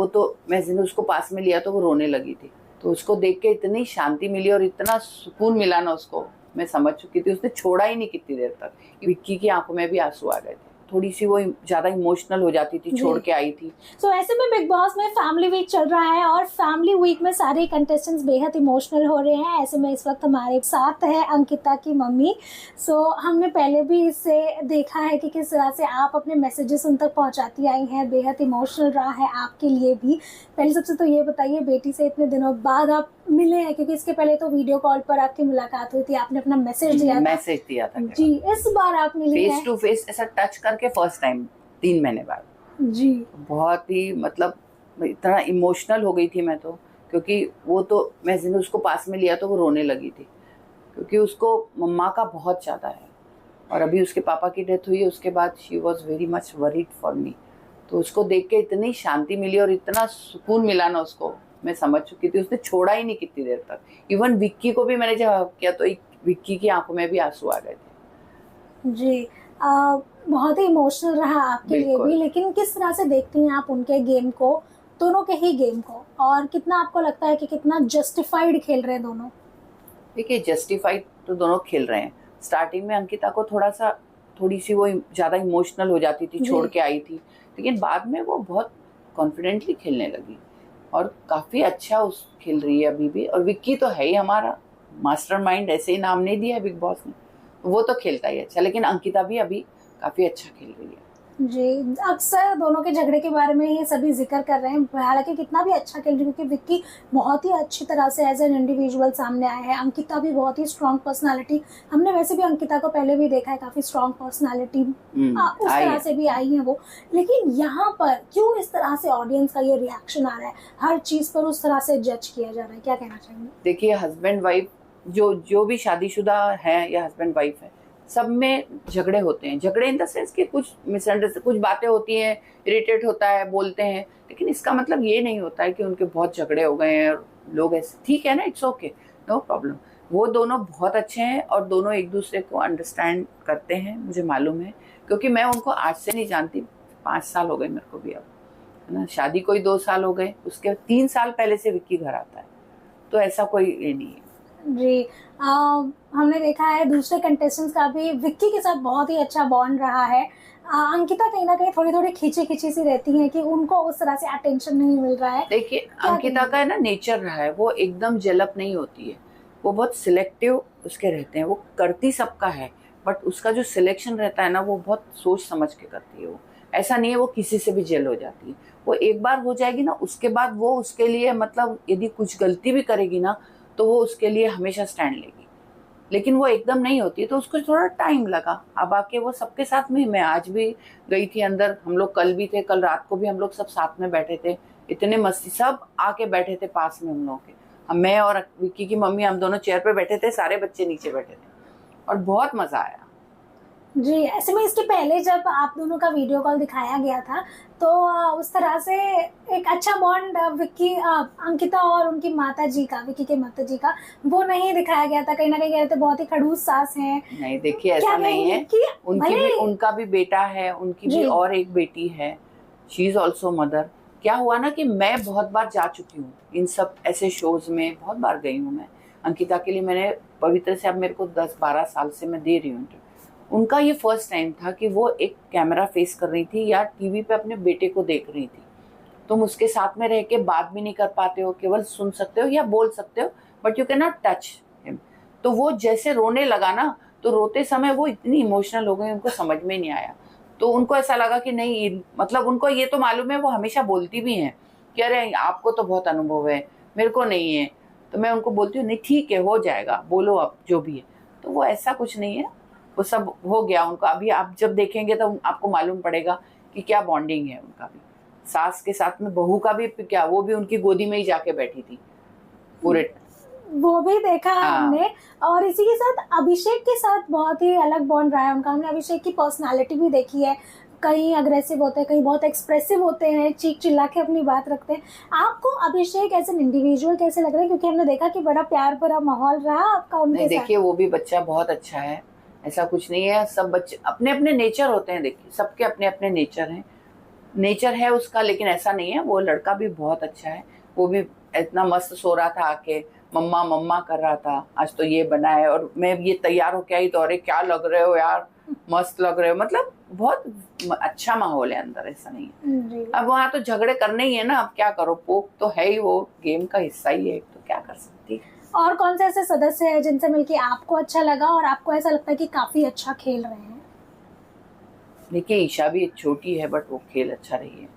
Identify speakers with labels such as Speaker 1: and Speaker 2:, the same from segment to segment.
Speaker 1: वो तो मैंने उसको पास में लिया तो वो रोने लगी थी, तो उसको देख के इतनी शांति मिली और इतना सुकून मिला ना उसको, मैं समझ चुकी थी। उसने छोड़ा ही नहीं कितनी देर तक। विक्की की आंखों में भी आंसू आ गए थे, थोड़ी सी वो ज्यादा इमोशनल हो जाती थी, छोड़ के आई थी।
Speaker 2: तो ऐसे में बिग बॉस में फैमिली वीक चल रहा है और फैमिली वीक में सारे कंटेस्टेंट्स बेहद इमोशनल हो रहे हैं। ऐसे में इस वक्त हमारे साथ है अंकिता की मम्मी। हमने पहले भी इससे देखा है कि किस तरह से आप अपने मैसेजेस उन तक पहुंचाती आई हैं, बेहद इमोशनल रहा है आपके लिए भी। पहले सबसे तो ये बताइए, बेटी से इतने दिनों बाद आप मिले हैं, क्योंकि इसके पहले तो वीडियो कॉल पर आपकी मुलाकात हुई थी, आपने अपना मैसेज दिया था
Speaker 1: जी।
Speaker 2: इस बार आप मिले
Speaker 1: फेस टू फेस ऐसा टच करके फर्स्ट टाइम 3 महीने बाद
Speaker 2: जी।
Speaker 1: बहुत ही मतलब इतना इमोशनल हो गई थी मैं तो, क्योंकि वो तो मैंने उसको पास में लिया तो वो रोने लगी थी, क्योंकि उसको मम्मा का बहुत ज़्यादा है। और अभी उसके पापा की डेथ हुई है, उसके बाद she was very much worried for me. तो उसको देख के इतनी शांति मिली और इतना सुकून मिला ना उसको, मैं समझ चुकी थी। उसने छोड़ा ही नहीं कितनी देर तक। इवन विक्की को भी मैंने जब किया तो विक्की की आंखों में भी आंसू आ गए थे
Speaker 2: जी। बहुत ही इमोशनल रहा आपके लिए भी। लेकिन किस तरह से देखती हैं आप उनके गेम को, दोनों के ही गेम को, और कितना आपको लगता है कि कितना जस्टिफाइड खेल रहे हैं दोनों?
Speaker 1: देखिए, जस्टिफाइड तो दोनों खेल रहे हैं। स्टार्टिंग में अंकिता को थोड़ी सी वो ज़्यादा इमोशनल हो जाती थी, छोड़ के आई थी, लेकिन बाद में वो बहुत कॉन्फिडेंटली खेलने लगी और काफ़ी अच्छा खेल रही है अभी भी। और विक्की तो है ही हमारा मास्टरमाइंड, ऐसे ही नाम नहीं दिया है बिग बॉस ने, वो तो खेलता ही अच्छा, लेकिन अंकिता भी अभी काफ़ी अच्छा खेल रही है
Speaker 2: जी। अक्सर दोनों के झगड़े के बारे में ये सभी जिक्र कर रहे हैं, हालांकि कितना भी अच्छा खेल रही है, क्योंकि विक्की बहुत ही अच्छी तरह से एज एन इंडिविजुअल सामने आया है। अंकिता भी बहुत ही स्ट्रॉन्ग पर्सनालिटी, हमने वैसे भी अंकिता को पहले भी देखा है, काफी स्ट्रॉन्ग पर्सनालिटी उस तरह से भी आई है वो। लेकिन यहाँ पर क्यों इस तरह से ऑडियंस का ये रिएक्शन आ रहा है, हर चीज पर उस तरह से जज किया जा रहा है, क्या कहना चाहेंगे?
Speaker 1: देखिए, हस्बैंड वाइफ जो भी शादीशुदा है या हस्बैंड वाइफ है, सब में झगड़े होते हैं। झगड़े इन द सेंस कि कुछ मिसअंडरस्टैंडिंग, कुछ बातें होती हैं, इरिटेट होता है, बोलते हैं, लेकिन इसका मतलब ये नहीं होता है कि उनके बहुत झगड़े हो गए हैं और लोग ऐसे, ठीक है ना, इट्स ओके, नो प्रॉब्लम। वो दोनों बहुत अच्छे हैं और दोनों एक दूसरे को अंडरस्टैंड करते हैं, मुझे मालूम है, क्योंकि मैं उनको आज से नहीं जानती, 5 साल हो गए मेरे को भी अब, है ना। शादी को ही 2 साल हो गए, उसके 3 साल पहले से विक्की घर आता है, तो ऐसा कोई ये नहीं है
Speaker 2: जी। हमने देखा है दूसरे कंटेस्टेंट्स का भी विक्की के साथ बहुत ही अच्छा बॉन्ड रहा है। अंकिता कहीं ना कहीं थोड़ी थोड़ी खींची सी रहती है कि उनको उस तरह से अटेंशन नहीं मिल रहा है।
Speaker 1: देखिए, अंकिता का है ना नेचर रहा है, वो एकदम जलप नहीं होती है, वो बहुत सिलेक्टिव उसके रहते हैं। वो करती सबका है, बट उसका जो सिलेक्शन रहता है ना, वो बहुत सोच समझ के करती है। वो ऐसा नहीं है वो किसी से भी जेल हो जाती है। वो एक बार हो जाएगी ना, उसके बाद वो उसके लिए मतलब यदि कुछ गलती भी करेगी ना, तो वो उसके लिए हमेशा स्टैंड लेगी। लेकिन वो एकदम नहीं होती, तो उसको थोड़ा टाइम लगा। अब आके वो सबके साथ में, मैं आज भी गई थी अंदर, हम लोग कल भी थे, कल रात को भी हम लोग सब साथ में बैठे थे, इतने मस्ती, सब आके बैठे थे पास में हम लोगों के। मैं और विक्की की मम्मी, हम दोनों चेयर पे बैठे थे, सारे बच्चे नीचे बैठे थे और बहुत मजा आया।
Speaker 2: जी। ऐसे में इसके पहले जब आप दोनों का वीडियो कॉल दिखाया गया था, तो उस तरह से एक अच्छा बॉन्ड विक्की, अंकिता और उनकी माता जी का, विक्की के माता जी का, वो नहीं दिखाया गया था। कहीं ना कहीं कहते बहुत ही खड़ूस सास हैं।
Speaker 1: नहीं, देखिए ऐसा नहीं है, उनका भी बेटा है, उनकी भी और एक बेटी है, शी इज ऑल्सो मदर। क्या हुआ ना कि मैं बहुत बार जा चुकी हूँ इन सब ऐसे शोज में, बहुत बार गई हूँ मैं अंकिता के लिए। मैंने पवित्र से, अब मेरे को 10-12 साल से मैं दे रही हूँ। उनका ये फर्स्ट टाइम था कि वो एक कैमरा फेस कर रही थी या टीवी पे अपने बेटे को देख रही थी। तुम उसके साथ में रह के बात भी नहीं कर पाते हो, केवल सुन सकते हो या बोल सकते हो, but you can not touch him. तो वो जैसे रोने लगा ना, तो रोते समय वो इतनी इमोशनल हो गई, उनको समझ में नहीं आया। तो उनको ऐसा लगा कि नहीं, मतलब उनको ये तो मालूम है, वो हमेशा बोलती भी हैं कि अरे आपको तो बहुत अनुभव है, मेरे को नहीं है। तो मैं उनको बोलती हूँ नहीं ठीक है, हो जाएगा, बोलो अब जो भी है। तो वो ऐसा कुछ नहीं है, वो सब हो गया उनका। अभी आप जब देखेंगे तो आपको मालूम पड़ेगा कि क्या बॉन्डिंग है उनका भी। सास के साथ में बहू का भी क्या, वो भी उनकी गोदी में ही जाके बैठी थी पूरे,
Speaker 2: वो भी देखा हमने। और इसी के साथ अभिषेक के साथ बहुत ही अलग बॉन्ड रहा है उनका। हमने अभिषेक की पर्सनालिटी भी देखी है, कहीं अग्रेसिव होते हैं, कहीं बहुत एक्सप्रेसिव होते हैं, चीख चिल्ला के अपनी बात रखते हैं। आपको अभिषेक एज एन इंडिविजुअल कैसे लग रहा है, क्योंकि हमने देखा कि बड़ा प्यार भरा माहौल रहा आपका उनके साथ?
Speaker 1: देखिए, वो भी बच्चा बहुत अच्छा है, ऐसा कुछ नहीं है। सब बच्चे अपने अपने नेचर होते हैं, देखिए सबके अपने अपने नेचर हैं। नेचर है उसका, लेकिन ऐसा नहीं है। वो लड़का भी बहुत अच्छा है, वो भी इतना मस्त सो रहा था आके, मम्मा मम्मा कर रहा था, आज तो ये बना है, और मैं ये तैयार होके आई तो अरे क्या लग रहे हो यार, मस्त लग रहे हो। मतलब बहुत अच्छा माहौल है अंदर, ऐसा नहीं है। अब वहाँ तो झगड़े करने ही है ना, अब क्या करो, पोक तो है ही, वो गेम का हिस्सा ही है, तो क्या कर सकती।
Speaker 2: और कौन से ऐसे सदस्य हैं जिनसे मिलके आपको अच्छा लगा और आपको ऐसा लगता है कि काफी अच्छा खेल रहे हैं?
Speaker 1: देखिए ईशा भी छोटी है बट वो खेल अच्छा रही है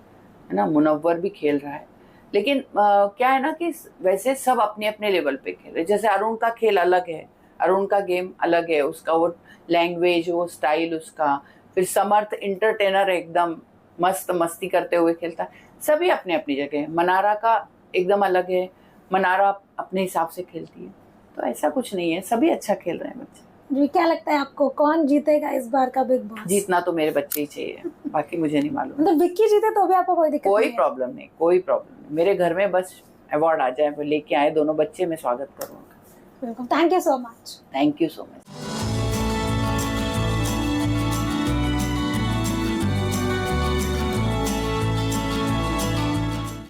Speaker 1: ना। मुनव्वर भी खेल रहा है, लेकिन क्या है ना कि वैसे सब अपने अपने लेवल पे खेल रहे। जैसे अरुण का खेल अलग है, अरुण का गेम अलग है, उसका वो लैंग्वेज, वो स्टाइल उसका। फिर समर्थ इंटरटेनर है, एकदम मस्त मस्ती करते हुए खेलता है। सभी अपने अपनी जगह है। मनारा का एकदम अलग है, मनारा अपने हिसाब से खेलती है, तो ऐसा कुछ नहीं है, सभी अच्छा खेल रहे हैं बच्चे।
Speaker 2: जी, क्या लगता है आपको कौन जीतेगा इस बार का बिग बॉस?
Speaker 1: जीतना तो मेरे बच्चे ही चाहिए, बाकी मुझे नहीं मालूम।
Speaker 2: मतलब विक्की जीते तो भी आपको कोई दिक्कत
Speaker 1: कोई
Speaker 2: नहीं है?
Speaker 1: प्रॉब्लम नहीं, कोई प्रॉब्लम नहीं। मेरे घर में बस अवार्ड आ जाए, लेके आए दोनों बच्चे, मैं स्वागत करूँगा।
Speaker 2: बिल्कुल, thank you so much.
Speaker 1: Thank you so much.